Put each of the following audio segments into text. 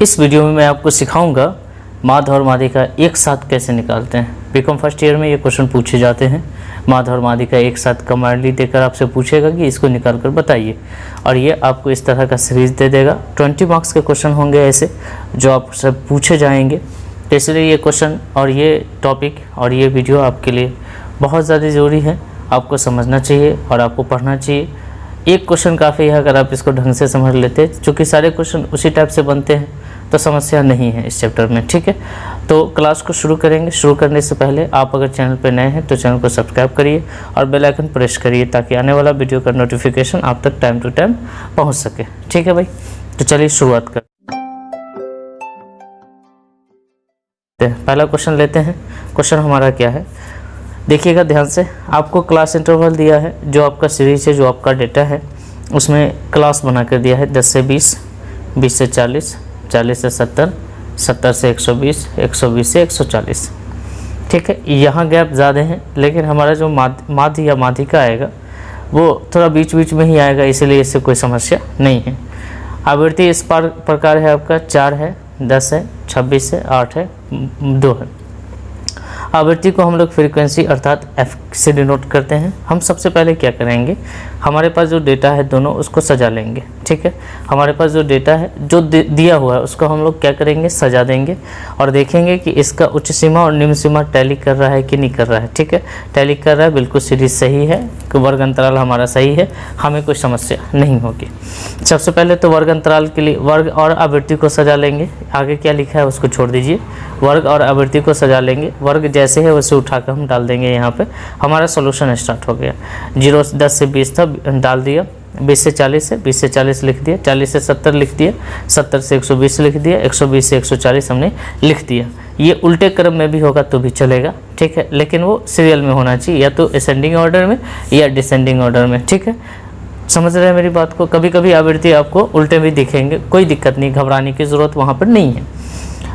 इस वीडियो में मैं आपको सिखाऊंगा माध्य और माध्यिका एक साथ कैसे निकालते हैं। बीकॉम फर्स्ट ईयर में ये क्वेश्चन पूछे जाते हैं। माध्य और माध्यिका एक साथ कमांडली देकर आपसे पूछेगा कि इसको निकाल कर बताइए, और ये आपको इस तरह का सीरीज दे देगा। 20 मार्क्स के क्वेश्चन होंगे ऐसे जो आपसे पूछे जाएंगे। तो इसलिए ये क्वेश्चन और ये टॉपिक और ये वीडियो आपके लिए बहुत ज़्यादा ज़रूरी है। आपको समझना चाहिए और आपको पढ़ना चाहिए। एक क्वेश्चन काफ़ी है अगर आप इसको ढंग से समझ लेते हैं। चूँकि सारे क्वेश्चन उसी टाइप से बनते हैं तो समस्या नहीं है इस चैप्टर में, ठीक है। तो क्लास को शुरू करेंगे। शुरू करने से पहले आप अगर चैनल पर नए हैं तो चैनल को सब्सक्राइब करिए और बेल आइकन प्रेस करिए ताकि आने वाला वीडियो का नोटिफिकेशन आप तक टाइम टू टाइम पहुंच सके, ठीक है भाई। तो चलिए शुरुआत करते हैं। पहला क्वेश्चन लेते हैं। क्वेश्चन हमारा क्या है, देखिएगा ध्यान से। आपको क्लास इंटरवल दिया है, जो आपका सीरीज है, जो आपका डेटा है, उसमें क्लास बना कर दिया है 10 से 20, 20 से 40, 40 से 70, 70 से 120, 120 से 140, ठीक है। यहाँ गैप ज़्यादा है, लेकिन हमारा जो माध्य या माध्यिका आएगा वो थोड़ा बीच बीच में ही आएगा, इसीलिए इससे कोई समस्या नहीं है। आवृत्ति इस प्रकार है, आपका 4 है, 10 है, 26 है, 8 है, 2 है। आवृत्ति को हम लोग फ्रीक्वेंसी अर्थात एफ से डिनोट करते हैं। हम सबसे पहले क्या करेंगे, हमारे पास जो डेटा है दोनों उसको सजा लेंगे, ठीक है। हमारे पास जो डेटा है जो दिया हुआ है उसको हम लोग क्या करेंगे, सजा देंगे और देखेंगे कि इसका उच्च सीमा और निम्न सीमा टैली कर रहा है कि नहीं कर रहा है, ठीक है। टैली कर रहा है, बिल्कुल सीरीज सही है, वर्ग अंतराल हमारा सही है, हमें कोई समस्या नहीं होगी। सबसे पहले तो वर्ग अंतराल के लिए वर्ग और आवृत्ति को सजा लेंगे। आगे क्या लिखा है उसको छोड़ दीजिए, वर्ग और आवृत्ति को सजा लेंगे। वर्ग जैसे है वैसे उठाकर हम डाल देंगे। यहाँ पे हमारा सॉल्यूशन स्टार्ट हो गया। 10 से 20 था, डाल दिया। 20 से 40 है, 20 से 40 लिख दिया। 40 से 70 लिख दिया। 70 से 120 लिख दिया। 120 से 140 हमने लिख दिया। ये उल्टे क्रम में भी होगा तो भी चलेगा, ठीक है, लेकिन वो सीरियल में होना चाहिए, या तो असेंडिंग ऑर्डर में या डिसेंडिंग ऑर्डर में, ठीक है। समझ रहे हैं मेरी बात को। कभी कभी आवृत्ति आपको उल्टे भी दिखेंगे, कोई दिक्कत नहीं, घबराने की ज़रूरत वहाँ पर नहीं है।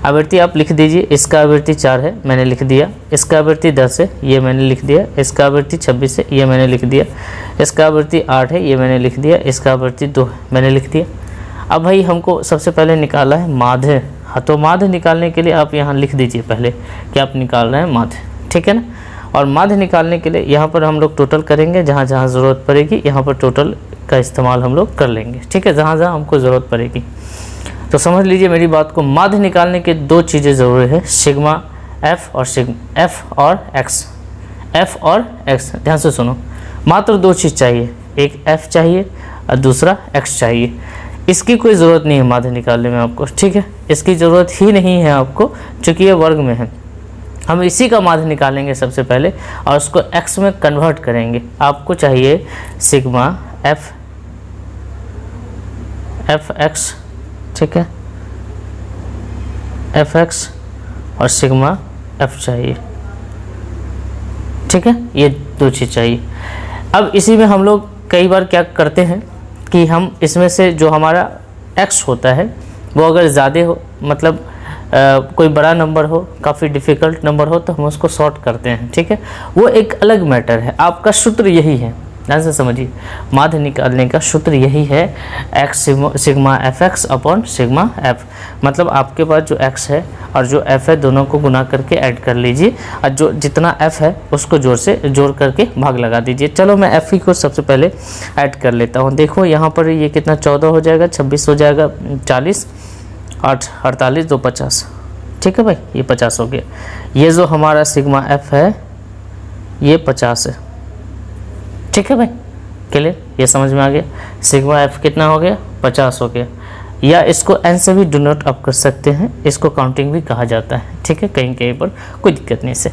आवृत्ति आप लिख दीजिए। इसका आवृत्ति 4 है, मैंने लिख दिया। इसका आवृत्ति 10 है, ये मैंने लिख दिया। इसका आवृत्ति 26 है, ये मैंने लिख दिया। इसका आवृत्ति 8 है, ये मैंने लिख दिया। इसका आवृत्ति 2 है, मैंने लिख दिया। अब भाई हमको सबसे पहले निकाला है माध्य। हाँ, तो माध्य निकालने के लिए आप यहाँ लिख दीजिए पहले कि आप निकाल रहे हैं माध्य, ठीक है ना। और माध्य निकालने के लिए यहाँ पर हम लोग टोटल करेंगे। जहाँ जहाँ ज़रूरत पड़ेगी यहाँ पर टोटल का इस्तेमाल हम लोग कर लेंगे, ठीक है, जहाँ जहाँ हमको ज़रूरत पड़ेगी। तो समझ लीजिए मेरी बात को। माध्य निकालने के 2 चीज़ें ज़रूरी है, सिग्मा एफ और सिग्मा एफ और एक्स। एफ और एक्स, ध्यान से सुनो, मात्र 2 चीज़ चाहिए, एक एफ चाहिए और दूसरा एक्स चाहिए। इसकी कोई ज़रूरत नहीं है माध्य निकालने में आपको, ठीक है, इसकी ज़रूरत ही नहीं है आपको, चूँकि ये वर्ग में है। हम इसी का माध्य निकालेंगे सबसे पहले और उसको एक्स में कन्वर्ट करेंगे। आपको चाहिए सिग्मा एफ एक्स, ठीक है, एफ एक्स और सिग्मा एफ चाहिए, ठीक है, ये 2 चीज़ चाहिए। अब इसी में हम लोग कई बार क्या करते हैं कि हम इसमें से जो हमारा एक्स होता है वो अगर ज़्यादा हो, मतलब कोई बड़ा नंबर हो, काफ़ी डिफ़िकल्ट नंबर हो, तो हम उसको सॉर्ट करते हैं, ठीक है। वो एक अलग मैटर है। आपका सूत्र यही है, ध्यान से समझिए। माध्य निकालने का सूत्र यही है, x sigma F x upon sigma F. मतलब आपके पास जो एक्स है और जो एफ है दोनों को गुना करके ऐड कर लीजिए, और जो जितना एफ है उसको जोड़ करके भाग लगा दीजिए। चलो मैं एफ ही को सबसे पहले ऐड कर लेता हूँ। देखो यहाँ पर ये कितना 14 हो जाएगा, 26 हो जाएगा, 40, 8 48, 2 50, ठीक है भाई, ये 50 हो गया। ये जो हमारा सिग्मा एफ है ये 50 है, ठीक है भाई, क्लियर, ये समझ में आ गया। सिग्मा एफ कितना हो गया, 50 हो गया। या इसको एन से भी डिनोट आप कर सकते हैं, इसको काउंटिंग भी कहा जाता है, ठीक है, कहीं कहीं पर कोई दिक्कत नहीं से।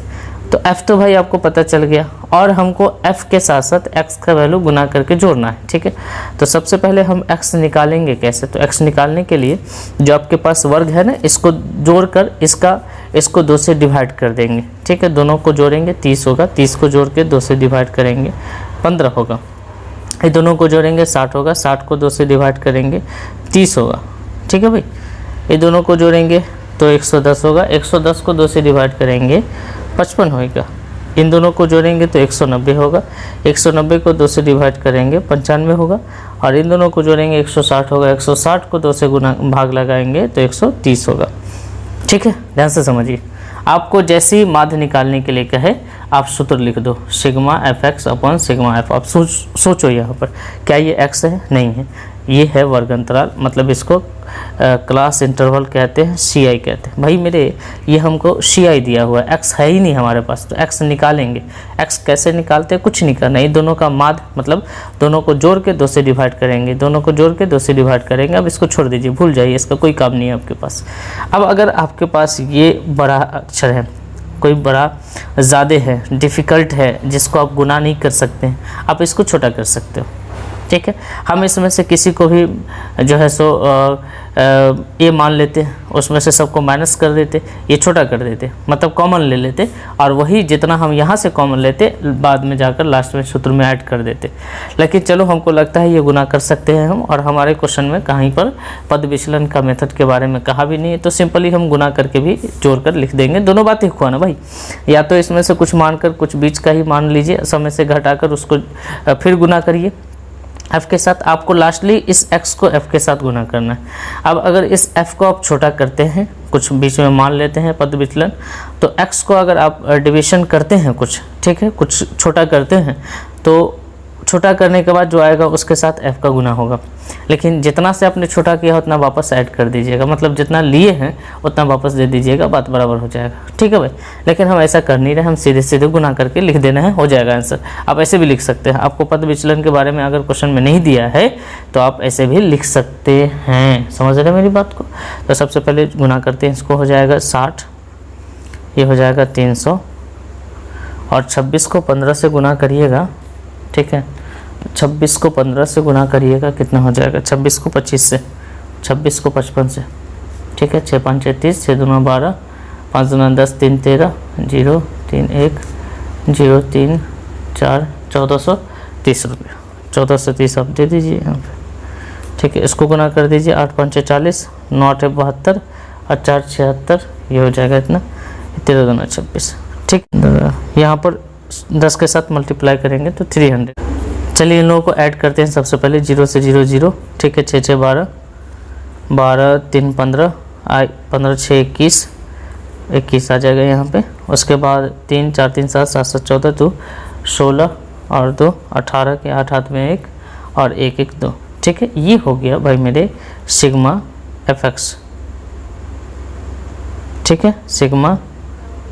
तो एफ तो भाई आपको पता चल गया, और हमको एफ के साथ साथ एक्स का वैल्यू गुना करके जोड़ना है, ठीक है। तो सबसे पहले हम एक्स निकालेंगे कैसे, तो एक्स निकालने के लिए जो आपके पास वर्ग है ना, इसको जोड़कर इसको 2 से डिवाइड कर देंगे, ठीक है। दोनों को जोड़ेंगे 30 होगा, 30 को जोड़ के 2 से डिवाइड करेंगे 15 होगा। ये दोनों को जोड़ेंगे 60 होगा, 60 को 2 से डिवाइड करेंगे 30 होगा, ठीक है भाई। ये दोनों को जोड़ेंगे तो 110 होगा, 110 को 2 से डिवाइड करेंगे 55 होगा, इन दोनों को जोड़ेंगे तो 190 होगा, 190 को 2 से डिवाइड करेंगे 95 होगा, और इन दोनों को जोड़ेंगे 160 होगा, 160 को 2 से गुना भाग लगाएंगे तो 130 होगा। ठीक है, ध्यान से समझिए। आपको जैसे ही माध्य निकालने के लिए कहे आप सूत्र लिख दो, sigma F x upon sigma F. आप सोचो यहाँ पर क्या ये एक्स है? नहीं है, ये है वर्ग अंतराल, मतलब इसको क्लास इंटरवल कहते हैं, सी आई कहते हैं। भाई मेरे ये हमको सी आई दिया हुआ है, एक्स है ही नहीं हमारे पास, तो एक्स निकालेंगे। एक्स कैसे निकालते हैं? कुछ नहीं करना, ये दोनों का माध्य मतलब दोनों को जोड़ के 2 से डिवाइड करेंगे, दोनों को जोड़ के 2 से डिवाइड करेंगे। अब इसको छोड़ दीजिए, भूल जाइए, इसका कोई काम नहीं है आपके पास। अब अगर आपके पास ये बड़ा अक्षर है, कोई बड़ा ज़्यादा है, डिफ़िकल्ट है, जिसको आप गुना नहीं कर सकते हैं, आप इसको छोटा कर सकते हो। ठीक है, हम इसमें से किसी को भी जो है सो ये मान लेते, उसमें से सबको माइनस कर देते, ये छोटा कर देते, मतलब कॉमन ले लेते, और वही जितना हम यहाँ से कॉमन लेते बाद में जाकर लास्ट में सूत्र में ऐड कर देते। लेकिन चलो हमको लगता है ये गुना कर सकते हैं हम, और हमारे क्वेश्चन में कहीं पर पद विचलन का मेथड के बारे में कहा भी नहीं है, तो सिंपली हम गुना करके भी जोड़ कर लिख देंगे। दोनों बातें हुआ ना भाई, या तो इसमें से कुछ मानकर कुछ बीच का ही मान लीजिए, समय से घटाकर उसको फिर गुना करिए f के साथ। आपको लास्टली इस x को f के साथ गुना करना है। अब अगर इस f को आप छोटा करते हैं, कुछ बीच में मान लेते हैं पद विचलन, तो x को अगर आप डिवीजन करते हैं कुछ, ठीक है, कुछ छोटा करते हैं, तो छोटा करने के बाद जो आएगा उसके साथ f का गुना होगा। लेकिन जितना से आपने छोटा किया उतना वापस ऐड कर दीजिएगा, मतलब जितना लिए हैं उतना वापस दे दीजिएगा, बात बराबर हो जाएगा। ठीक है भाई, लेकिन हम ऐसा कर नहीं रहे, हम सीधे सीधे गुना करके लिख देना है, हो जाएगा आंसर। आप ऐसे भी लिख सकते हैं, आपको पद विचलन के बारे में अगर क्वेश्चन में नहीं दिया है तो आप ऐसे भी लिख सकते हैं। समझ रहे हैं मेरी बात को? तो सबसे पहले गुना करते हैं, इसको हो जाएगा 60, ये हो जाएगा 300, और 26 को 15 से गुना करिएगा। ठीक है, 26 को 15 से गुना करिएगा, कितना हो जाएगा? 26 को 25 से, 26 को 55 से। ठीक है, 6 5 30, 6 2 12, 5 2 10, 3 13, 0 3 1 0 3 4, 1430 रुपये। 1430 आप दे दीजिए यहाँ पे। ठीक है, इसको गुना कर दीजिए, 8 5 40, 9 8 72, और 4 76, ये हो जाएगा इतना, 13 2 26। ठीक, यहाँ पर 10 के साथ मल्टीप्लाई करेंगे तो 300। चलिए इन लोगों को ऐड करते हैं। सबसे पहले 0 से 0 0, ठीक है, 6 6 12, 12 3 15, 15 6 21, 21 आ जाएगा यहाँ पे। उसके बाद 3 4 3 7 7 7 14, 2 16, और 2 18 के 8 हाथ में 1, और 1 1 2। ठीक है, ये हो गया भाई मेरे सिग्मा एफ एक्स। ठीक है, सिग्मा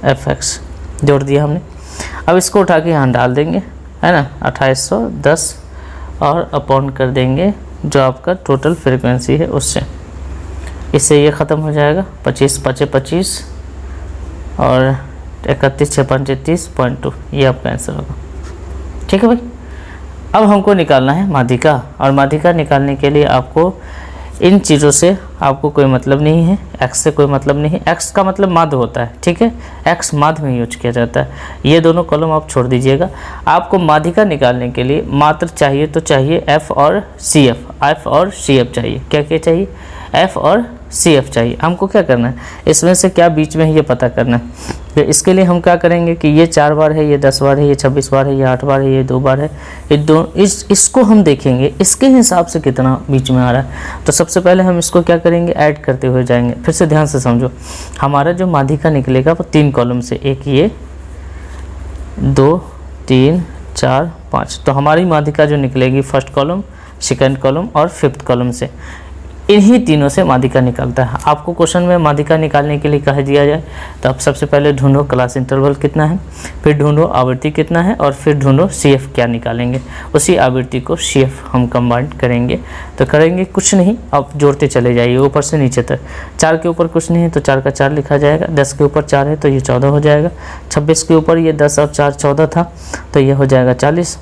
एफ एक्स जोड़ दिया हमने। अब इसको उठा के यहाँ डाल देंगे, है ना, 2810, और अपॉन कर देंगे जो आपका टोटल फ्रीक्वेंसी है उससे। इससे ये ख़त्म हो जाएगा, 25 5 25, और 31 6 5 30.2, ये आपका आंसर होगा। ठीक है भाई, अब हमको निकालना है माध्यिका, और माध्यिका निकालने के लिए आपको इन चीज़ों से आपको कोई मतलब नहीं है, x से कोई मतलब नहीं है। x का मतलब माध्य होता है, ठीक है, x माध्य में यूज किया जाता है। ये दोनों कॉलम आप छोड़ दीजिएगा। आपको माध्यिका निकालने के लिए मात्र चाहिए तो चाहिए f और CF चाहिए। क्या क्या चाहिए? f और CF चाहिए। हमको क्या करना है, इसमें से क्या बीच में है ये पता करना है। तो इसके लिए हम क्या करेंगे कि ये 4 बार है, ये 10 बार है, ये 26 बार है, ये 8 बार है, ये 2 बार है, ये इसको हम देखेंगे इसके हिसाब से कितना बीच में आ रहा है। तो सबसे पहले हम इसको क्या करेंगे, ऐड करते हुए जाएंगे। फिर से ध्यान से समझो, हमारा जो माध्यिका निकलेगा वो 3 कॉलम से, एक ये, 2 3 4 5। तो हमारी माध्यिका जो निकलेगी फर्स्ट कॉलम, सेकंड कॉलम और फिफ्थ कॉलम से, इन्हीं तीनों से माध्यिका निकलता है। आपको क्वेश्चन में माध्यिका निकालने के लिए कह दिया जाए तो आप सबसे पहले ढूंढो क्लास इंटरवल कितना है, फिर ढूंढो आवृत्ति कितना है, और फिर ढूंढो CF क्या निकालेंगे। उसी आवृत्ति को CF हम कंबाइन करेंगे। तो करेंगे कुछ नहीं, आप जोड़ते चले जाइए ऊपर से नीचे तक। 4 के ऊपर कुछ नहीं है तो 4 का 4 लिखा जाएगा, 10 के ऊपर 4 है तो ये 14 हो जाएगा, 26 के ऊपर ये 10 और 4 14 था तो ये हो जाएगा 40,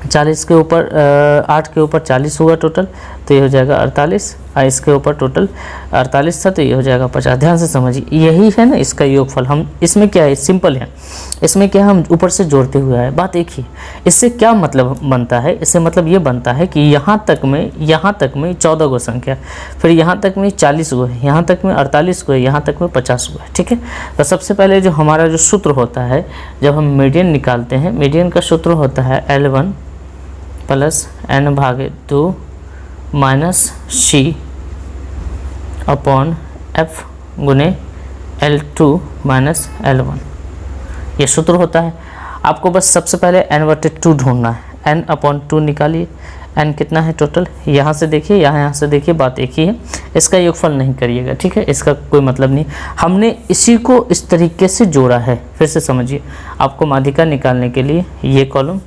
40 के ऊपर 8 के ऊपर 40 हुआ टोटल, तो ये हो जाएगा 48, और इसके ऊपर टोटल 48 था तो ये हो जाएगा 50। ध्यान से समझिए, यही है ना इसका योगफल। हम इसमें क्या है, सिंपल है, इसमें क्या हम ऊपर से जोड़ते हुए आए। बात एक ही, इससे क्या मतलब बनता है, इससे मतलब ये बनता है कि यहाँ तक में 14 गो संख्या, फिर यहाँ तक में 40 गो है, यहाँ तक में 48 गो है, यहाँ तक में 50 गो है। ठीक है, तो सबसे पहले जो हमारा जो सूत्र होता है जब हम मीडियन निकालते हैं, मीडियन का सूत्र होता है L1 plus n/2 minus C upon F गुने L2 माइनस L1, ये सूत्र होता है। आपको बस सबसे पहले n/2 ढूंढना है। n/2 निकालिए, n कितना है टोटल, यहाँ से देखिए, यहाँ से देखिए, बात एक ही है। इसका योगफल नहीं करिएगा, ठीक है, इसका कोई मतलब नहीं। हमने इसी को इस तरीके से जोड़ा है। फिर से समझिए, आपको माध्यिका निकालने के लिए ये कॉलम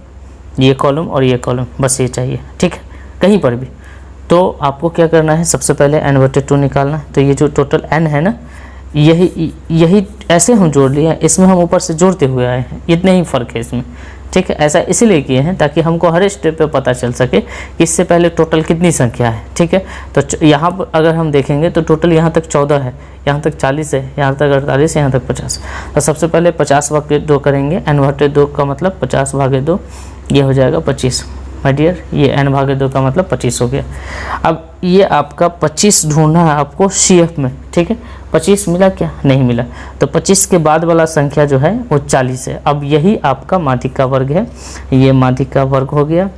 और ये कॉलम, बस ये चाहिए। ठीक है, कहीं पर भी तो आपको क्या करना है, सबसे पहले n/2 निकालना है। तो ये जो टोटल n है ना, यही ऐसे हम जोड़ लिए हैं, इसमें हम ऊपर से जोड़ते हुए आए हैं, इतने ही फ़र्क है इसमें। ठीक है, ऐसा इसलिए किए हैं ताकि हमको हर स्टेप पे पता चल सके कि इससे पहले टोटल कितनी संख्या है। ठीक है, तो यहाँ पर अगर हम देखेंगे तो टोटल यहाँ तक 14 है, यहाँ तक 40 है, यहाँ तक 48, यहाँ तक 50। तो सबसे पहले 50/2 करेंगे, n/2 का मतलब 50/2, ये हो जाएगा 25। माय डियर, ये n/2 का मतलब 25 हो गया। अब ये आपका 25 ढूंढना है आपको CF में। ठीक है, 25 मिला क्या, नहीं मिला, तो 25 के बाद वाला संख्या जो है वो 40 है। अब यही आपका माध्यिका वर्ग है, ये माध्यिका वर्ग हो गया,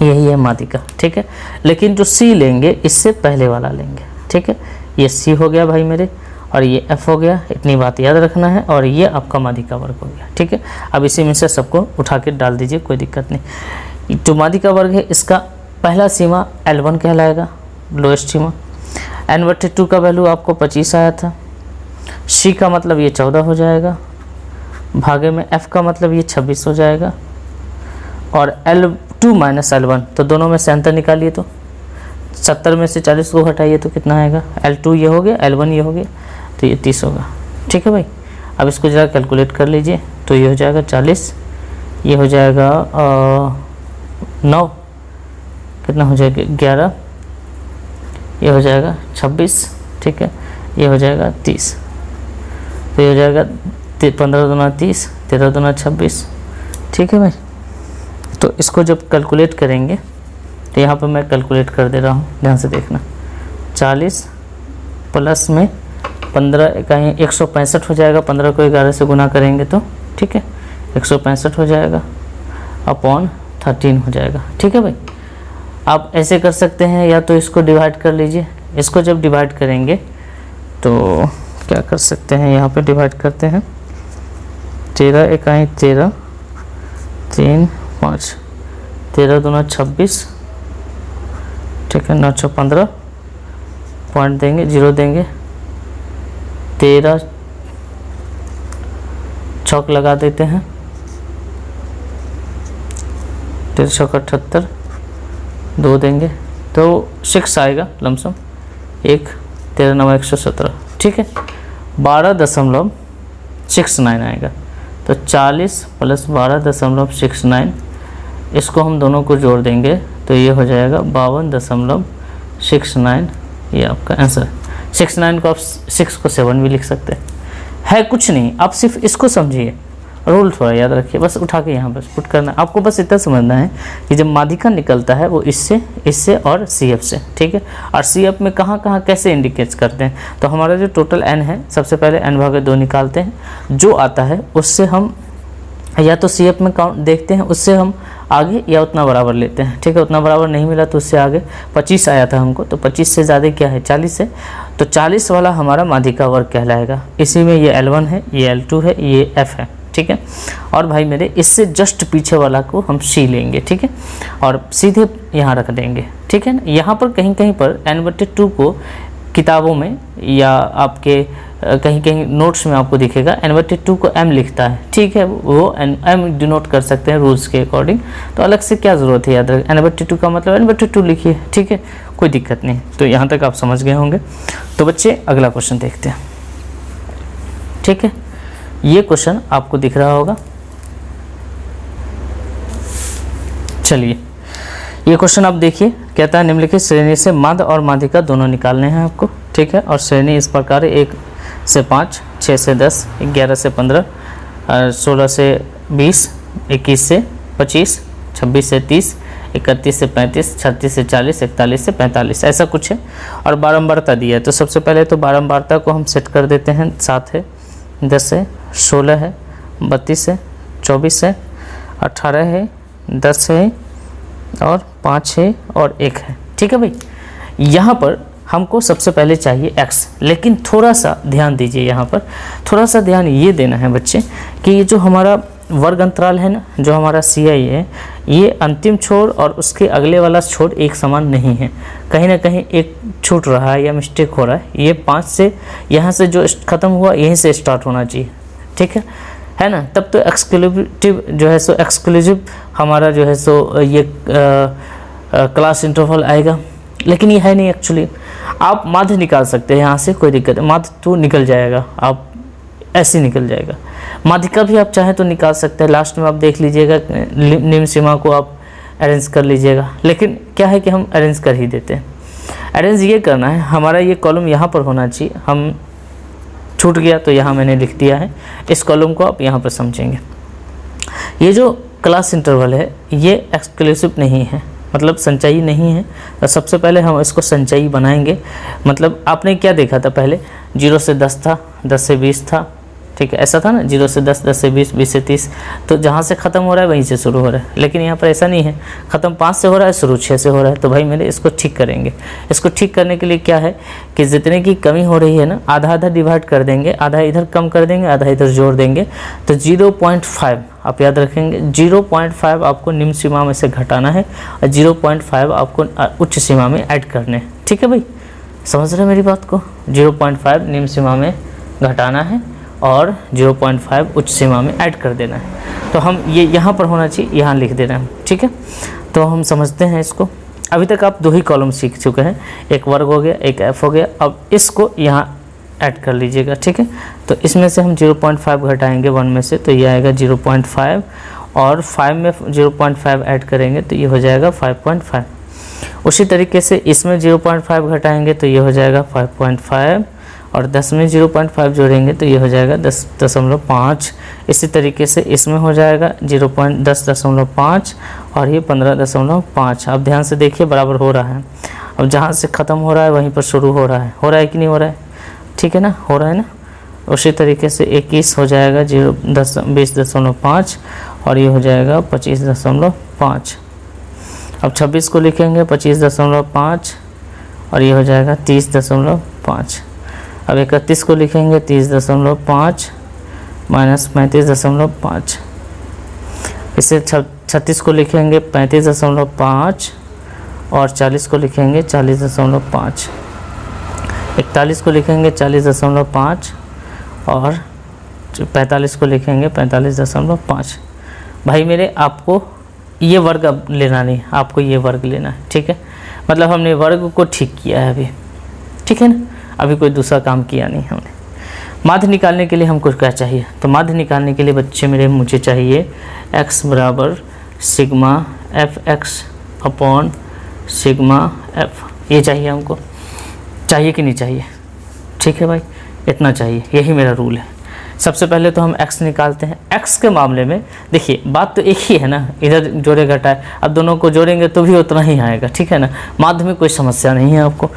यही है माध्यिका। ठीक है, लेकिन जो C लेंगे इससे पहले वाला लेंगे। ठीक है, ये C हो गया भाई मेरे, और ये F हो गया, इतनी बात याद रखना है, और ये आपका माध्यिका वर्ग हो गया। ठीक है, अब इसी में से सबको उठा के डाल दीजिए, कोई दिक्कत नहीं। जो माध्यिका वर्ग है इसका पहला सीमा L1 कहलाएगा, लोएस्ट सीमा। n/2 का वैल्यू आपको 25 आया था, C का मतलब ये 14 हो जाएगा, भागे में F का मतलब ये 26 हो जाएगा, और L2 माइनस L1, तो दोनों में से अंतर निकालिए, तो 70 में से 40 को हटाइए तो कितना आएगा, L2 ये हो गया, L1 ये हो गया, तो ये 30 होगा। ठीक है भाई, अब इसको ज़रा कैलकुलेट कर लीजिए, तो ये हो जाएगा 40, ये हो जाएगा 9, कितना हो जाएगा 11, ये हो जाएगा 26। ठीक है, ये हो जाएगा 30, तो ये हो जाएगा 15 दूना 30, 13 दूना 26। ठीक है भाई, तो इसको जब कैलकुलेट करेंगे तो यहाँ पर मैं कैलकुलेट कर दे रहा हूँ, ध्यान से देखना। 40 प्लस में 15 इकाई 165 हो जाएगा, 15 को 11 से गुना करेंगे तो, ठीक है, 165 हो जाएगा, अपॉन 13 हो जाएगा। ठीक है भाई, आप ऐसे कर सकते हैं, या तो इसको डिवाइड कर लीजिए। इसको जब डिवाइड करेंगे तो क्या कर सकते हैं, यहाँ पे डिवाइड करते हैं, 13 इकाई 13, 3 5, 13 दूना 26। ठीक है, 9 6 15, पॉइंट देंगे, 0 देंगे, 13 चौक लगा देते हैं, 13 चौक 78, 2 देंगे तो 6 आएगा लमसम, 1 13 9 117। ठीक है, 12.69 आएगा, तो 40 प्लस 12.69, इसको हम दोनों को जोड़ देंगे तो ये हो जाएगा 52.69। ये आपका आंसर। 69 को आप 6 को 7 भी लिख सकते हैं, कुछ नहीं, आप सिर्फ इसको समझिए, रूल थोड़ा याद रखिए, बस उठा के यहाँ बस पुट करना है। आपको बस इतना समझना है कि जब माध्यिका निकलता है वो इससे और CF से। ठीक है, और CF में कहाँ कहाँ कैसे इंडिकेट करते हैं, तो हमारा जो टोटल n है, सबसे पहले n/2 निकालते हैं, जो आता है उससे हम या तो CF में काउंट देखते हैं, उससे हम आगे या उतना बराबर लेते हैं। ठीक है, उतना बराबर नहीं मिला तो उससे आगे 25 आया था हमको, तो 25 से ज़्यादा क्या है, 40 है, तो 40 वाला हमारा माध्यिका वर्ग कहलाएगा। इसी में ये L1 है, ये L2 है, ये F है। ठीक है, और भाई मेरे इससे जस्ट पीछे वाला को हम C लेंगे। ठीक है, और सीधे यहाँ रख देंगे। ठीक है ना, यहाँ पर कहीं कहीं पर n/2 को किताबों में या आपके कहीं कहीं नोट्स में आपको दिखेगा n/2 को m लिखता है। ठीक है, वो m डिनोट कर सकते हैं रूल्स के अकॉर्डिंग, तो अलग से क्या ज़रूरत है, याद रखें n/2 का मतलब n/2 लिखिए। ठीक है, कोई दिक्कत नहीं, तो यहाँ तक आप समझ गए होंगे। तो बच्चे अगला क्वेश्चन देखते हैं। ठीक है, ये क्वेश्चन आपको दिख रहा होगा। चलिए, ये क्वेश्चन आप देखिए, कहता है निम्नलिखित श्रेणी से माध्य और माध्यिका दोनों निकालने हैं आपको, ठीक है। और श्रेणी इस प्रकार है 1 से 5, 6 से 10, 11 से 15, 16 से 20, 21 से 25, 26 से 30, 31 से 35, 36 से 40, 41 से 45, ऐसा कुछ है। और बारंबारता दिया है, तो सबसे पहले तो बारंबारता को हम सेट कर देते हैं। 7 है, 10 है, 16 है, 32 है, 24 है, 18 है, 10 है और 5 है और 1 है, ठीक है भाई। यहाँ पर हमको सबसे पहले चाहिए x, लेकिन थोड़ा सा ध्यान दीजिए, यहाँ पर थोड़ा सा ध्यान ये देना है बच्चे कि ये जो हमारा वर्ग अंतराल है ना, जो हमारा CI है, ये अंतिम छोर और उसके अगले वाला छोर एक समान नहीं है, कहीं ना कहीं एक छूट रहा है या मिस्टेक हो रहा है। ये 5 से यहाँ से जो ख़त्म हुआ यहीं से स्टार्ट होना चाहिए, ठीक है ना। तब तो एक्सक्लूसिव जो है सो एक्सक्लूसिव हमारा जो है सो ये क्लास इंटरवल आएगा, लेकिन ये है नहीं एक्चुअली। आप माध्य निकाल सकते हैं यहाँ से, कोई दिक्कत है, माध्य तो निकल जाएगा, आप ऐसे निकल जाएगा। माध्यिका भी आप चाहें तो निकाल सकते हैं, लास्ट में आप देख लीजिएगा, निम्न सीमा को आप अरेंज कर लीजिएगा। लेकिन क्या है कि हम अरेंज कर ही देते हैं। अरेंज ये करना है, हमारा ये कॉलम यहाँ पर होना चाहिए, हम छूट गया तो यहाँ मैंने लिख दिया है, इस कॉलम को आप यहाँ पर समझेंगे। ये जो क्लास इंटरवल है ये एक्सक्लूसिव नहीं है, मतलब संचयी नहीं है। तो सबसे पहले हम इसको संचयी बनाएंगे। मतलब आपने क्या देखा था पहले, 0 से 10 था, 10 से 20 था, ठीक है, ऐसा था ना, 0 से 10, 10 से 20, 20 से 30, तो जहाँ से ख़त्म हो रहा है वहीं से शुरू हो रहा है। लेकिन यहाँ पर ऐसा नहीं है, ख़त्म 5 से हो रहा है, शुरू 6 से हो रहा है। तो भाई मेरे इसको ठीक करेंगे। इसको ठीक करने के लिए क्या है कि जितने की कमी हो रही है ना, आधा आधा डिवाइड कर देंगे, आधा इधर कम कर देंगे, आधा इधर जोड़ देंगे। तो 0.5 आप याद रखेंगे, 0.5 आपको निम्न सीमा में से घटाना है और 0.5 आपको उच्च सीमा में ऐड करने हैं, ठीक है भाई, समझ रहे हैं मेरी बात को। 0.5 निम्न सीमा में घटाना है और 0.5 उच्च सीमा में ऐड कर देना है। तो हम ये यहाँ पर होना चाहिए, यहाँ लिख देना है, ठीक है। तो हम समझते हैं इसको। अभी तक आप 2 ही कॉलम सीख चुके हैं, एक वर्ग हो गया, एक f हो गया। अब इसको यहाँ ऐड कर लीजिएगा, ठीक है। तो इसमें से हम 0.5 घटाएंगे 1 में से, तो ये आएगा 0.5 और 5 में 0.5 ऐड करेंगे तो ये हो जाएगा 5.5। उसी तरीके से इसमें 0.5 घटाएंगे तो ये हो जाएगा 5.5 और 10 में 0.5 जोड़ेंगे तो ये हो जाएगा 10.5। इसी तरीके से इसमें हो जाएगा 10.5 और ये 15.5। अब ध्यान से देखिए, बराबर हो रहा है। अब जहाँ से ख़त्म हो रहा है वहीं पर शुरू हो रहा है कि नहीं हो रहा है, ठीक है ना, हो रहा है ना। उसी तरीके से 21 हो जाएगा 20.5 और ये हो जाएगा 25.5। अब 26 को लिखेंगे 25.5 और ये हो जाएगा 30.5। अब 31 को लिखेंगे 30.5 माइनस 35.5। इसे 36 को लिखेंगे 35.5 और 40 को लिखेंगे 40.5। 41 को लिखेंगे 40.5 और 45 को लिखेंगे 45.5। भाई मेरे आपको ये वर्ग अब लेना नहीं, आपको ये वर्ग लेना है, ठीक है। मतलब हमने वर्ग को ठीक किया है अभी, ठीक है ना, अभी कोई दूसरा काम किया नहीं हमने। माध्य निकालने के लिए हमको क्या चाहिए, तो माध्य निकालने के लिए बच्चे मेरे मुझे चाहिए x बराबर sigma fx upon sigma f। ये चाहिए हमको, चाहिए कि नहीं चाहिए, ठीक है भाई, इतना चाहिए, यही मेरा रूल है। सबसे पहले तो हम x निकालते हैं। x के मामले में देखिए बात तो एक ही है ना, इधर जोड़े घटाए, अब दोनों को जोड़ेंगे तो भी उतना ही आएगा, ठीक है ना। माध्य में कोई समस्या नहीं है आपको।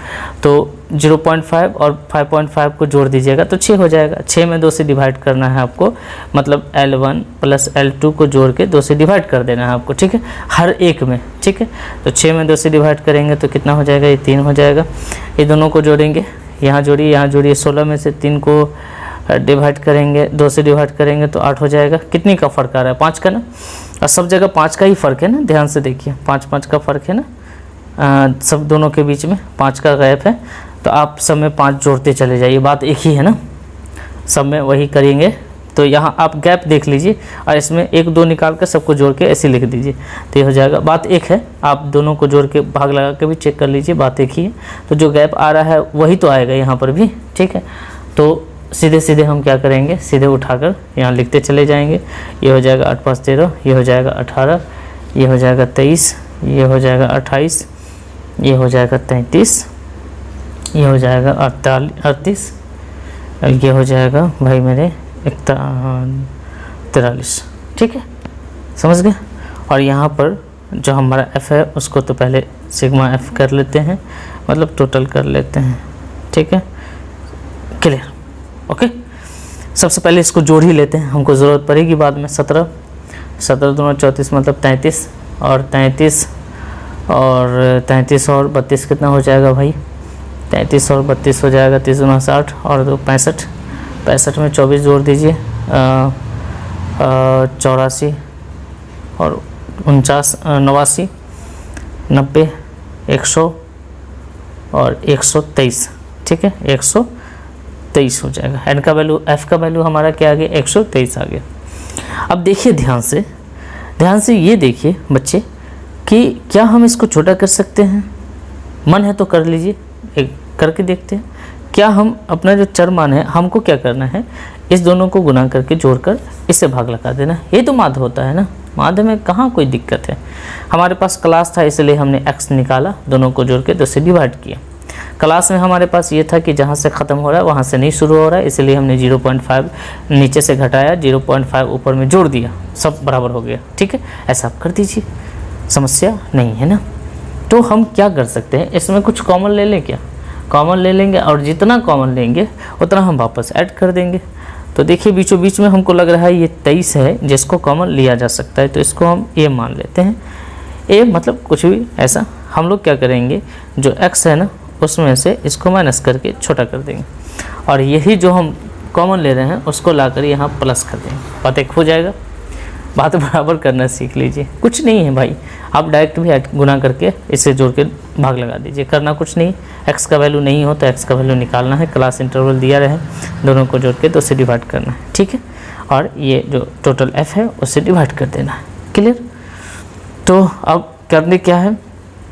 तो 0.5 और 5.5 को जोड़ दीजिएगा तो 6 हो जाएगा। 6 में 2 से डिवाइड करना है आपको, मतलब L1 प्लस L2 को जोड़ के 2 से डिवाइड कर देना है आपको, ठीक है, हर एक में, ठीक है। तो 6 में 2 से डिवाइड करेंगे तो कितना हो जाएगा, ये 3 हो जाएगा। ये दोनों को जोड़ेंगे, यहाँ जोड़िए, यहाँ जोड़िए, 16 में से 3 को डिवाइड करेंगे, 2 से डिवाइड करेंगे तो 8 हो जाएगा। कितनी का फ़र्क आ रहा है, 5 का ना, और सब जगह 5 का ही फ़र्क है ना, ध्यान से देखिए 5-5 का फ़र्क है ना, सब दोनों के बीच में 5 का गैप है। तो आप सब में 5 जोड़ते चले जाइए, बात एक ही है ना, सब में वही करेंगे। तो यहाँ आप गैप देख लीजिए और इसमें 1-2 निकाल कर सबको जोड़ के ऐसे लिख दीजिए तो ये हो जाएगा। बात एक है, आप दोनों को जोड़ के भाग लगा के भी चेक कर लीजिए, बात एक ही है। तो जो गैप आ रहा है वही तो आएगा यहाँ पर भी, ठीक है। तो सीधे सीधे हम क्या करेंगे, सीधे उठाकर यहाँ लिखते चले जाएंगे। ये हो जाएगा 8 5 13, ये हो जाएगा 18, ये हो जाएगा 23, ये हो जाएगा 28, ये हो जाएगा 33, ये हो जाएगा 38, और ये हो जाएगा भाई मेरे 43। ठीक है, समझ गए। और यहाँ पर जो हमारा f है उसको तो पहले सिग्मा f कर लेते हैं, मतलब टोटल कर लेते हैं। ठीक है, क्लियर, ओके। सबसे पहले इसको जोड़ ही लेते हैं, हमको ज़रूरत पड़ेगी बाद में। 17 दूना 34 मतलब 33, और 33 और 33 और 32 कितना हो जाएगा भाई? 33 और 32 हो जाएगा 30 दूना 60 और 2 65। 65 में 24 जोड़ दीजिए, 84 और 49 89 90 100 और 123। ठीक है, 123 हो जाएगा। एन का वैल्यू, एफ का वैल्यू हमारा क्या आ गया? 123 आ गया। अब देखिए ध्यान से ये देखिए बच्चे कि क्या हम इसको छोटा कर सकते हैं? मन है तो कर लीजिए, एक करके देखते हैं। क्या हम अपना जो चर मान है, हमको क्या करना है? इस दोनों को गुना करके जोड़कर इससे भाग लगा देना। ये तो माध्य होता है ना, माध्य में कहाँ कोई दिक्कत है। हमारे पास क्लास था इसलिए हमने x निकाला, दोनों को जोड़ के 2 से डिवाइड किया। क्लास में हमारे पास ये था कि जहाँ से ख़त्म हो रहा है वहाँ से नहीं शुरू हो रहा है, इसलिए हमने 0.5 नीचे से घटाया, 0.5 ऊपर में जोड़ दिया, सब बराबर हो गया। ठीक है, ऐसा आप कर दीजिए, समस्या नहीं है ना। तो हम क्या कर सकते हैं, इसमें कुछ कॉमन ले लें क्या? कॉमन ले लेंगे और जितना कॉमन लेंगे उतना हम वापस ऐड कर देंगे। तो देखिए बीचों बीच में हमको लग रहा है ये 23 है जिसको कॉमन लिया जा सकता है, तो इसको हम ए मान लेते हैं। ए मतलब कुछ भी ऐसा, हम लोग क्या करेंगे, जो x है ना उसमें से इसको माइनस करके छोटा कर देंगे, और यही जो हम कॉमन ले रहे हैं उसको लाकर यहाँ प्लस कर देंगे। बात एक हो जाएगा। बात बराबर करना सीख लीजिए, कुछ नहीं है भाई, आप डायरेक्ट भी गुना करके इसे जोड़ के भाग लगा दीजिए, करना कुछ नहीं। x का वैल्यू नहीं हो तो x का वैल्यू निकालना है, क्लास इंटरवल दिया रहे, दोनों को जोड़ के 2 से डिवाइड करना है। ठीक है, और ये जो टोटल f है उससे डिवाइड कर देना है। क्लियर। तो अब करने क्या है,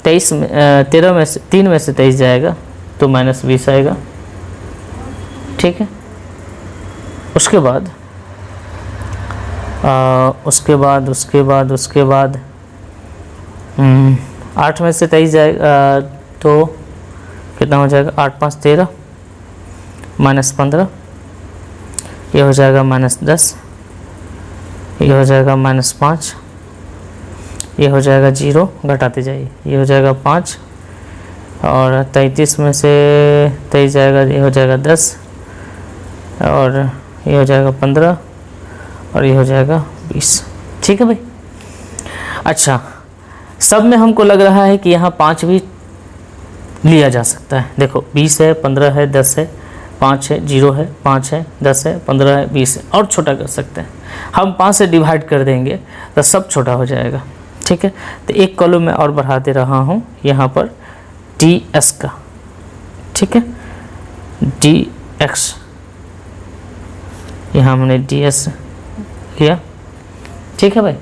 23 में 13 में से 3 में से 23 जाएगा तो -20 आएगा। ठीक है, उसके बाद 8 में से 23 जाएगा तो कितना हो जाएगा? 8 5 13 -15, ये हो जाएगा -10, ये हो जाएगा -5, ये हो जाएगा 0, घटाते जाइए, ये हो जाएगा 5, और 33 में से 23 जाएगा, ये हो जाएगा 10, और ये हो जाएगा 15, और ये हो जाएगा 20। ठीक है भाई। अच्छा, सब में हमको लग रहा है कि यहाँ 5 भी लिया जा सकता है। देखो 20 है, 15 है, 10 है, 5 है, 0 है, 5 है, 10 है, 15 है, 20 है, और छोटा कर सकते हैं। हम 5 से डिवाइड कर देंगे तो सब छोटा हो जाएगा। ठीक है, तो एक कॉलम में और बढ़ा दे रहा हूँ यहाँ पर ds का। ठीक है, dx, यहाँ हमने ds लिया। ठीक है भाई,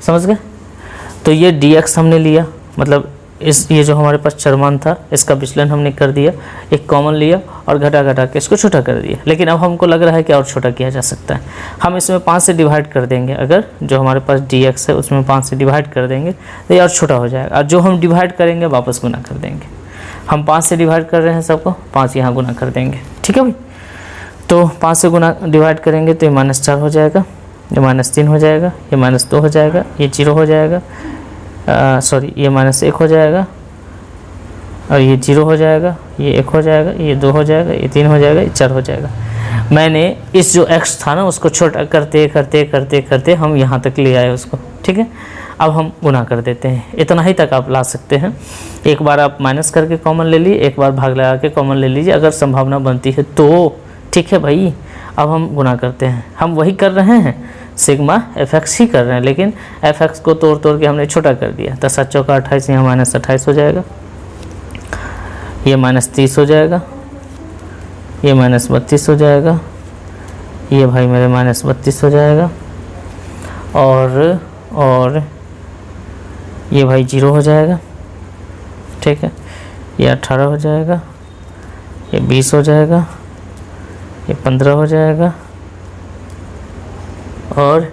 समझ गए। तो ये dx हमने लिया, मतलब ये जो हमारे पास चरमान था इसका विचलन हमने कर दिया, एक कॉमन लिया और घटा के इसको छोटा कर दिया। लेकिन अब हमको लग रहा है कि और छोटा किया जा सकता है। हम इसमें 5 से डिवाइड कर देंगे, अगर जो हमारे पास dx है उसमें 5 से डिवाइड कर देंगे तो ये और छोटा हो जाएगा, और जो हम डिवाइड करेंगे वापस गुना कर देंगे। हम 5 से डिवाइड कर रहे हैं सबको, 5 यहाँ गुना कर देंगे। ठीक है भाई, तो 5 से गुना डिवाइड करेंगे तो ये -4 हो जाएगा, ये -3 हो जाएगा, ये -2 हो जाएगा, ये 0 हो जाएगा, सॉरी ये -1 हो जाएगा, और ये 0 हो जाएगा, ये 1 हो जाएगा, ये 2 हो जाएगा, ये 3 हो जाएगा, ये 4 हो जाएगा। मैंने इस जो x था ना उसको छोटा करते हम यहाँ तक ले आए उसको। ठीक है, अब हम गुना कर देते हैं, इतना ही तक आप ला सकते हैं। एक बार आप माइनस करके कॉमन ले लीजिए, एक बार भाग लगा के कॉमन ले लीजिए, अगर संभावना बनती है तो। ठीक है भाई, अब हम गुना करते हैं, हम वही कर रहे हैं, सिग्मा fx ही कर रहे हैं, लेकिन fx को तोड़ के हमने छोटा कर दिया। 10 चौका 28, यहाँ -28 हो जाएगा, ये -30 हो जाएगा, ये -32 हो जाएगा, ये भाई मेरे -32 हो जाएगा, और ये भाई 0 हो जाएगा। ठीक है, ये 18 हो जाएगा, ये 20 हो जाएगा, ये 15 हो जाएगा, और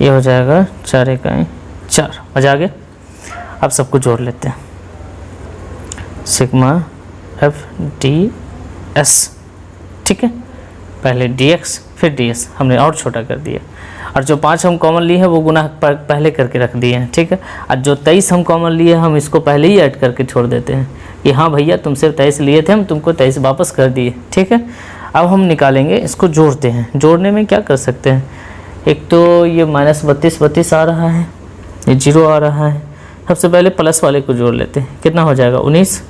ये हो जाएगा 4 इकाई 4। मजा आ गया। अब सबको जोड़ लेते हैं, सिग्मा एफ डी एस, ठीक है। पहले डी एक्स फिर डी एस हमने और छोटा कर दिया, और जो 5 हम कॉमन लिए हैं वो गुना पहले करके रख दिए हैं, ठीक है। और जो 23 हम कॉमन लिए हम इसको पहले ही ऐड करके छोड़ देते हैं कि हाँ भैया तुम सिर्फ 23 लिए थे, हम तुमको 23 वापस कर दिए, ठीक है। अब हम निकालेंगे, इसको जोड़ते हैं। जोड़ने में क्या कर सकते हैं, एक तो ये -32 आ रहा है, ये 0 आ रहा है। सबसे पहले प्लस वाले को जोड़ लेते हैं, कितना हो जाएगा 19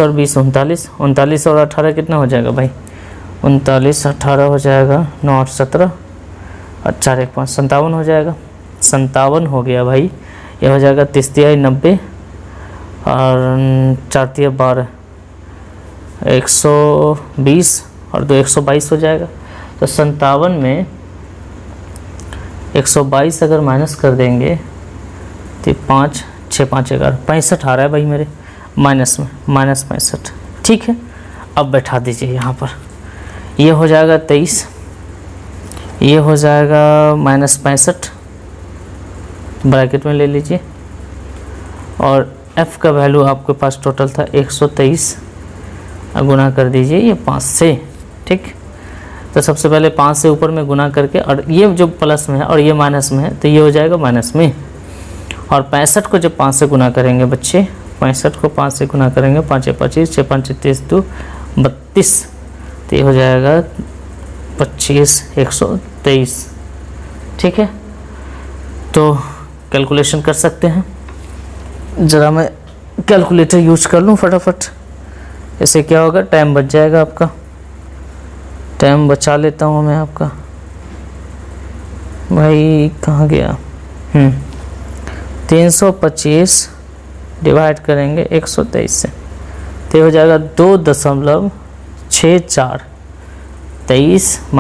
और 20 39, 39 और 18 कितना हो जाएगा भाई 39 18 हो जाएगा 9 और 17 और 4 1 5 57 हो जाएगा, 57 हो गया भाई। ये हो जाएगा 30 90 और 4 12 120 और 2 122 हो जाएगा। तो 57 में 122 अगर माइनस कर देंगे तो 5 6 5 11 65 आ रहा है भाई मेरे माइनस में, -65, ठीक है। अब बैठा दीजिए यहाँ पर, ये हो जाएगा 23, ये हो जाएगा -65 ब्रैकेट में ले लीजिए, और f का वैल्यू आपके पास टोटल था 123, गुना कर दीजिए ये 5 से, ठीक। तो सबसे पहले 5 से ऊपर में गुना करके, और ये जो प्लस में है और ये माइनस में है तो ये हो जाएगा माइनस में, और 65 को जब 5 से गुना करेंगे बच्चे, 65 को 5 से गुना करेंगे, 5 25 6 5 30 2 32, तो ये हो जाएगा 25 123, ठीक है। तो कैलकुलेशन कर सकते हैं, ज़रा मैं कैलकुलेटर यूज कर लूँ फटाफट, इससे क्या होगा टाइम बच जाएगा आपका, टाइम बचा लेता हूँ मैं आपका। भाई कहाँ गया, 325 डिवाइड करेंगे 123 से, तो हो जाएगा 2.64, 23 -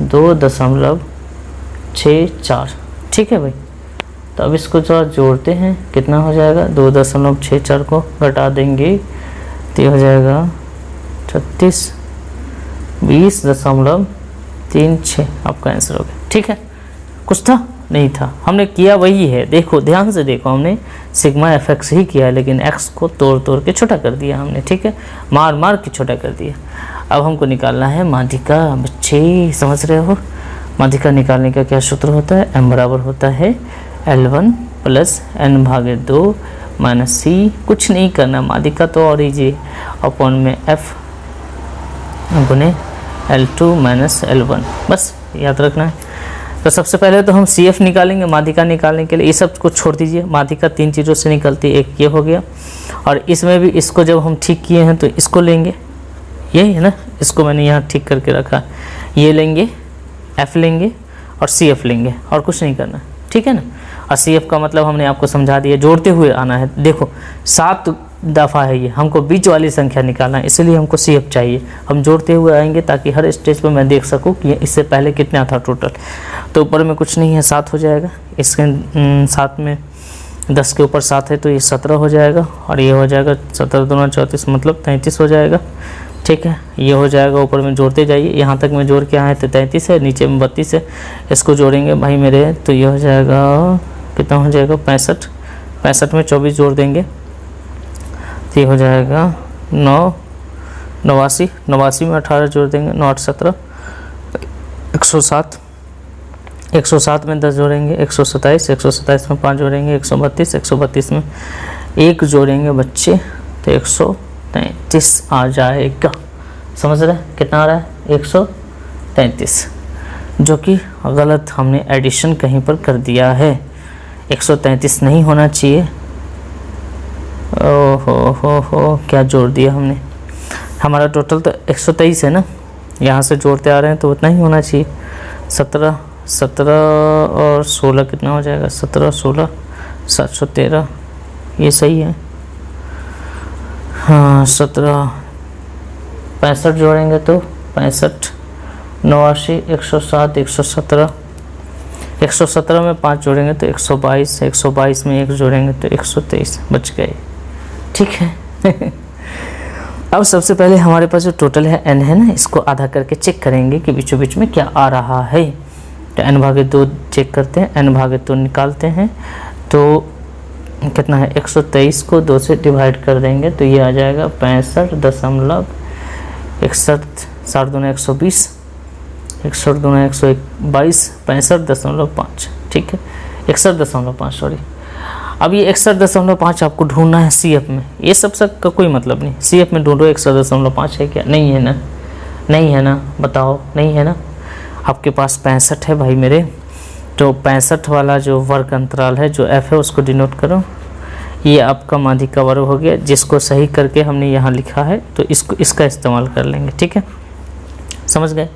2.64, ठीक है भाई। तो अब इसको जो जोड़ते हैं कितना हो जाएगा, 2.64 को घटा देंगे तो हो जाएगा 36 20.36 आपका आंसर हो गया, ठीक है। कुछ था नहीं था, हमने किया वही है, देखो ध्यान से देखो, हमने सिग्मा एफ एक्स ही किया है, लेकिन एक्स को तोड़ के छोटा कर दिया हमने, ठीक है, मार के छोटा कर दिया। अब हमको निकालना है माध्यिका, बच्चे समझ रहे हो। माध्यिका निकालने का क्या सूत्र होता है, m बराबर होता है L1 + n/2 - c, कुछ नहीं करना, माध्यिका तो और इजी, अपॉन में f गुने L2 - L1, बस याद रखना है। तो सबसे पहले तो हम CF निकालेंगे माध्यिका निकालने के लिए, ये सब कुछ छोड़ दीजिए, माध्यिका 3 चीज़ों से निकलती है, एक ये हो गया, और इसमें भी इसको जब हम ठीक किए हैं तो इसको लेंगे, यही है ना, इसको मैंने यहाँ ठीक करके रखा, ये लेंगे F लेंगे और CF लेंगे, और कुछ नहीं करना, ठीक है ना। और CF का मतलब हमने आपको समझा दिया, जोड़ते हुए आना है। देखो 7 दफ़ा है ये, हमको बीच वाली संख्या निकालना है, इसलिए हमको CF चाहिए। हम जोड़ते हुए आएंगे ताकि हर स्टेज पर मैं देख सकूं कि इससे पहले कितना था टोटल। तो ऊपर में कुछ नहीं है, 7 हो जाएगा, इसके 7 में 10 के ऊपर 7 है तो ये 17 हो जाएगा, और ये हो जाएगा 17 दूना 34 मतलब 33 हो जाएगा, ठीक है। ये हो जाएगा, ऊपर में जोड़ते जाइए, यहाँ तक में जोड़ के आए तो 33 है, नीचे में 32 है, इसको जोड़ेंगे भाई मेरे, तो ये हो जाएगा कितना हो जाएगा 65, 65 में 24 जोड़ देंगे तो ये हो जाएगा 89, 89 में 18 जोड़ देंगे, 9 8 17 107, 107 में 10 जोड़ेंगे 127, 127 में 5 जोड़ेंगे 132, 132 में 1 जोड़ेंगे बच्चे तो 133 आ जाएगा। समझ रहे हैं कितना आ रहा है, 133, जो कि गलत हमने एडिशन कहीं पर कर दिया है, 133 नहीं होना चाहिए। हो क्या जोड़ दिया हमने, हमारा टोटल तो 123 है ना, यहाँ से जोड़ते आ रहे हैं तो उतना ही होना चाहिए। 17 और 16 कितना हो जाएगा, 17 16 713, ये सही है। हाँ 17 65 जोड़ेंगे तो 65 89 107 117, 117 में 5 जोड़ेंगे तो 122, 122 में 1 जोड़ेंगे तो 123, बच गए, ठीक है। अब सबसे पहले हमारे पास जो टोटल है n है ना, इसको आधा करके चेक करेंगे कि बीचों बीच में क्या आ रहा है। तो n/2 चेक करते हैं, n/2 निकालते हैं तो कितना है, 123 को 2 से डिवाइड कर देंगे तो ये आ जाएगा 65.61, 60 दूना 120, 61 दूना 122, 65.5, ठीक है, 61.5 सॉरी। अब ये 61.5 आपको ढूंढना है CF में, ये सब का कोई मतलब नहीं, CF में ढूंढो 61.5 है क्या, नहीं है ना, नहीं है ना, बताओ नहीं है ना। आपके पास 65 है भाई मेरे, तो 65 वाला जो वर्ग अंतराल है जो F है उसको डिनोट करो, ये आपका माध्यिका वर्ग हो गया, जिसको सही करके हमने यहाँ लिखा है तो इसका इस्तेमाल कर लेंगे, ठीक है, समझ गए।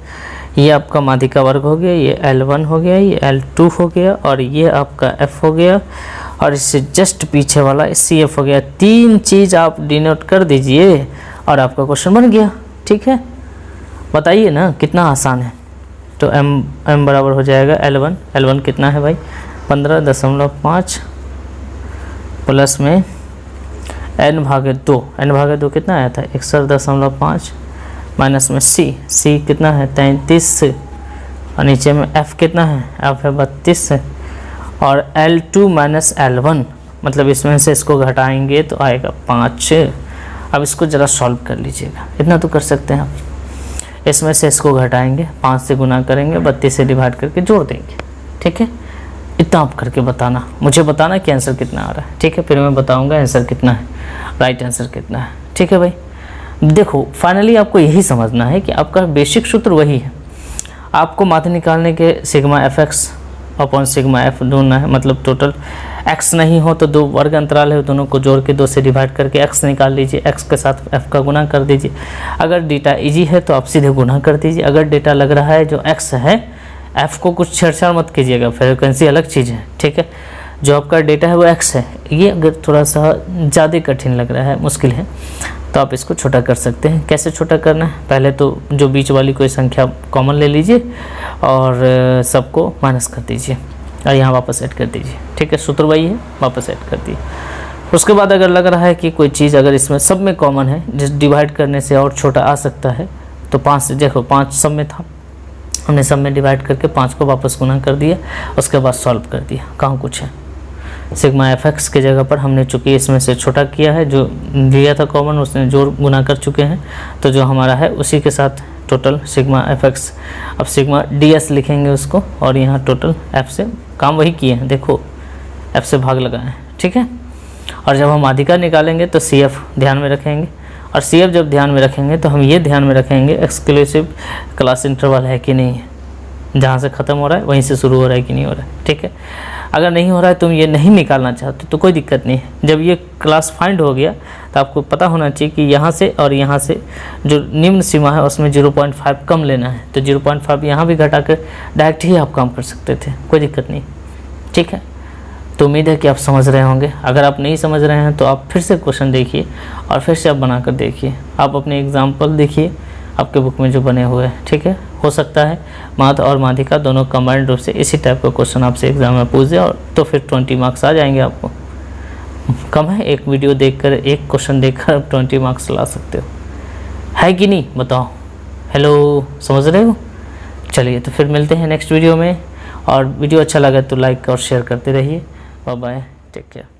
ये आपका माध्यिका वर्ग हो गया, ये L1 हो गया, ये L2 हो गया और ये आपका F हो गया और इससे जस्ट पीछे वाला CF हो गया। 3 चीज़ आप डिनोट कर दीजिए और आपका क्वेश्चन बन गया, ठीक है। बताइए ना कितना आसान है। तो m बराबर हो जाएगा L1 कितना है भाई 15.5 प्लस में n/2 कितना आया था 61.5 माइनस में c कितना है 33 और नीचे में f कितना है, f है 32 और L2 माइनस L1 मतलब इसमें से इसको घटाएंगे तो आएगा 5। अब इसको ज़रा सॉल्व कर लीजिएगा, इतना तो कर सकते हैं आप। इसमें से इसको घटाएंगे, 5 से गुना करेंगे, 32 से डिवाइड करके जोड़ देंगे, ठीक है। इतना आप करके बताना, मुझे बताना कि आंसर कितना आ रहा है, ठीक है। फिर मैं बताऊंगा आंसर कितना है, राइट आंसर कितना है, ठीक है भाई। देखो फाइनली आपको यही समझना है कि आपका बेसिक सूत्र वही है। आपको माध्य निकालने के sigma fx upon sigma f ढूंढना है, मतलब टोटल x नहीं हो तो 2 वर्ग अंतराल है, दोनों को जोड़ के 2 से डिवाइड करके x निकाल लीजिए, x के साथ f का गुना कर दीजिए। अगर डेटा इजी है तो आप सीधे गुना कर दीजिए, अगर डेटा लग रहा है जो x है f को कुछ छेड़छाड़ मत कीजिएगा, फ्रीक्वेंसी अलग चीज़ है, ठीक है। जो आपका डेटा है वो x है, ये अगर थोड़ा सा ज़्यादा कठिन लग रहा है, मुश्किल है, तो आप इसको छोटा कर सकते हैं। कैसे छोटा करना है, पहले तो जो बीच वाली कोई संख्या कॉमन ले लीजिए और सबको माइनस कर दीजिए और यहाँ वापस ऐड कर दीजिए, ठीक है। सूत्र वही है, वापस ऐड कर दिए। उसके बाद अगर लग रहा है कि कोई चीज़ अगर इसमें सब में कॉमन है, जिस डिवाइड करने से और छोटा आ सकता है, तो 5 से देखो 5 सब में था, हमने सब में डिवाइड करके 5 को वापस गुना कर दिया, उसके बाद सॉल्व कर दिया, कहाँ कुछ है। सिग्मा fx की जगह पर हमने चूँकि इसमें से छोटा किया है, जो दिया था कॉमन उसने जोड़ गुना कर चुके हैं, तो जो हमारा है उसी के साथ टोटल सिग्मा fx। अब सिग्मा ds लिखेंगे उसको और यहाँ टोटल f से काम वही किए हैं, देखो f से भाग लगाए, ठीक है। और जब हम माध्यिका निकालेंगे तो CF ध्यान में रखेंगे, और CF जब ध्यान में रखेंगे तो हम ये ध्यान में रखेंगे एक्सक्लूसिव क्लास इंटरवल है कि नहीं है, जहाँ से ख़त्म हो रहा है वहीं से शुरू हो रहा है कि नहीं हो रहा है, ठीक है। अगर नहीं हो रहा है, तुम ये नहीं निकालना चाहते तो कोई दिक्कत नहीं है। जब ये क्लास फाइंड हो गया तो आपको पता होना चाहिए कि यहाँ से और यहाँ से जो निम्न सीमा है उसमें 0.5 कम लेना है, तो 0.5 यहाँ भी घटा कर डायरेक्ट ही आप काम कर सकते थे, कोई दिक्कत नहीं, ठीक है। तो उम्मीद है कि आप समझ रहे होंगे। अगर आप नहीं समझ रहे हैं तो आप फिर से क्वेश्चन देखिए और फिर से आप बना कर देखिए, आप अपने एग्जाम्पल देखिए आपके बुक में जो बने हुए हैं, ठीक है। हो सकता है माध्य और माध्यिका दोनों कंबाइंड रूप से इसी टाइप का क्वेश्चन आपसे एग्जाम में पूछ दे, और तो फिर 20 मार्क्स आ जाएंगे आपको। कम है, एक वीडियो देखकर, एक क्वेश्चन देखकर आप 20 मार्क्स ला सकते हो, है कि नहीं, बताओ। हेलो, समझ रहे हो। चलिए तो फिर मिलते हैं नेक्स्ट वीडियो में, और वीडियो अच्छा लगा तो लाइक और शेयर करते रहिए। Bye bye, take care.